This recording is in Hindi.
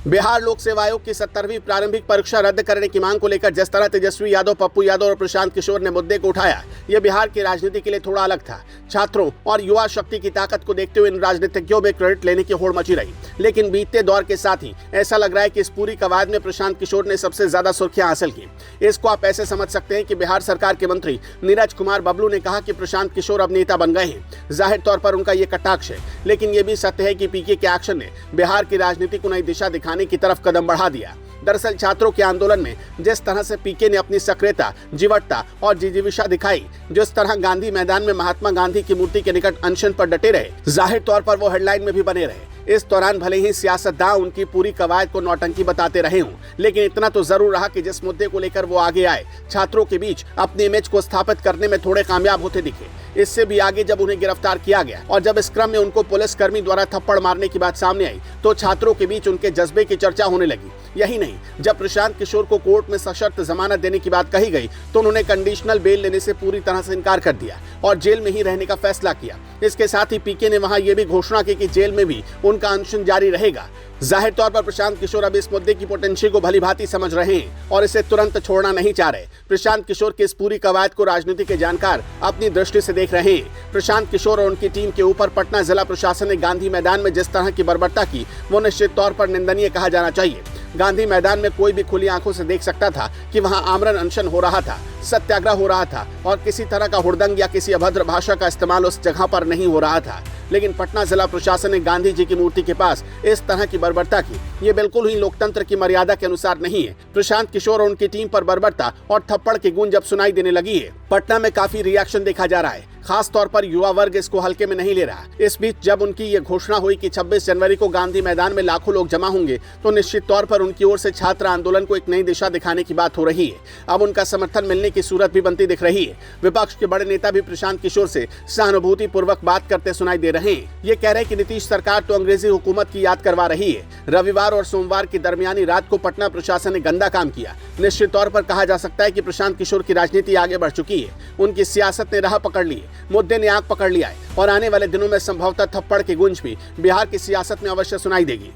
बिहार लोक सेवा आयोग की 70वीं प्रारंभिक परीक्षा रद्द करने की मांग को लेकर जिस तरह तेजस्वी यादव, पप्पू यादव और प्रशांत किशोर ने मुद्दे को उठाया, यह बिहार की राजनीति के लिए थोड़ा अलग था। छात्रों और युवा शक्ति की ताकत को देखते हुए इन राजनीतिज्ञों में क्रेडिट लेने की होड़ मची रही, लेकिन बीतते दौर के साथ ही ऐसा लग रहा है कि इस पूरी कवायद में प्रशांत किशोर ने सबसे ज्यादा सुर्खियां हासिल की। इसको आप ऐसे समझ सकते हैं कि बिहार सरकार के मंत्री नीरज कुमार बबलू ने कहा कि प्रशांत किशोर अब नेता बन गए हैं। जाहिर तौर पर उनका ये कटाक्ष है, लेकिन ये भी सत्य है कि पीके के एक्शन ने बिहार की राजनीति को नई दिशा दिखाने की तरफ कदम बढ़ा दिया। दरअसल छात्रों के आंदोलन में जिस तरह से पीके ने अपनी सक्रियता, जीवटता और जिजीविषा दिखाई, जिस तरह गांधी मैदान में महात्मा गांधी की मूर्ति के निकट अनशन पर डटे रहे, जाहिर तौर पर वो हेडलाइन में भी बने रहे। इस दौरान भले ही सियासतदान उनकी पूरी कवायद को नौटंकी बताते रहे हों, लेकिन इतना तो जरूर रहा कि जिस मुद्दे को लेकर वो आगे आए, छात्रों के बीच अपनी इमेज को स्थापित करने में थोड़े कामयाब होते दिखे। इससे भी आगे जब उन्हें गिरफ्तार किया गया और जब इस क्रम में उनको पुलिसकर्मी द्वारा थप्पड़ मारने की बात सामने आई, तो छात्रों के बीच उनके जज्बे की चर्चा होने लगी। यही नहीं, जब प्रशांत किशोर को कोर्ट में सशर्त जमानत देने की बात कही गई, तो उन्होंने कंडीशनल बेल लेने से पूरी तरह से इनकार कर दिया और जेल में ही रहने का फैसला किया। इसके साथ ही पीके ने वहां यह भी घोषणा की कि जेल में भी उनका अनशन जारी रहेगा। जाहिर तौर पर प्रशांत किशोर अब इस मुद्दे की पोटेंशियल को भलीभांति समझ रहे हैं और इसे तुरंत छोड़ना नहीं चाह रहे। प्रशांत किशोर की इस पूरी कवायद को राजनीति के जानकार अपनी दृष्टि से देख रहे हैं। प्रशांत किशोर और उनकी टीम के ऊपर पटना जिला प्रशासन ने गांधी मैदान में जिस तरह की बर्बरता की, वो निश्चित तौर पर निंदनीय कहा जाना चाहिए। गांधी मैदान में कोई भी खुली आंखों से देख सकता था कि वहां आमरण अनशन हो रहा था, सत्याग्रह हो रहा था और किसी तरह का हुड़दंग या किसी अभद्र भाषा का इस्तेमाल उस जगह पर नहीं हो रहा था। लेकिन पटना जिला प्रशासन ने गांधी जी की मूर्ति के पास इस तरह की बर्बरता की, ये बिल्कुल ही लोकतंत्र की मर्यादा के अनुसार नहीं है। प्रशांत किशोर और उनकी टीम पर बर्बरता और थप्पड़ की गूंज जब सुनाई देने लगी है, पटना में काफी रिएक्शन देखा जा रहा है। खास तौर पर युवा वर्ग इसको हल्के में नहीं ले रहा। इस बीच जब उनकी ये घोषणा हुई कि 26 जनवरी को गांधी मैदान में लाखों लोग जमा होंगे, तो निश्चित तौर पर उनकी ओर से छात्र आंदोलन को एक नई दिशा दिखाने की बात हो रही है। अब उनका समर्थन मिलने की सूरत भी बनती दिख रही है। विपक्ष के बड़े नेता भी प्रशांत किशोर से सहानुभूति पूर्वक बात करते सुनाई दे रहे हैं। ये कह रहे हैं कि नीतीश सरकार तो अंग्रेजी हुकूमत की याद करवा रही है। रविवार और सोमवार की दरमियानी रात को पटना प्रशासन ने गंदा काम किया। निश्चित तौर पर कहा जा सकता है कि प्रशांत किशोर की राजनीति आगे बढ़ चुकी है। उनकी सियासत ने राह पकड़ ली है, मुद्दे ने आंख पकड़ लिया है और आने वाले दिनों में संभवतः थप्पड़ की गूंज भी बिहार की सियासत में अवश्य सुनाई देगी।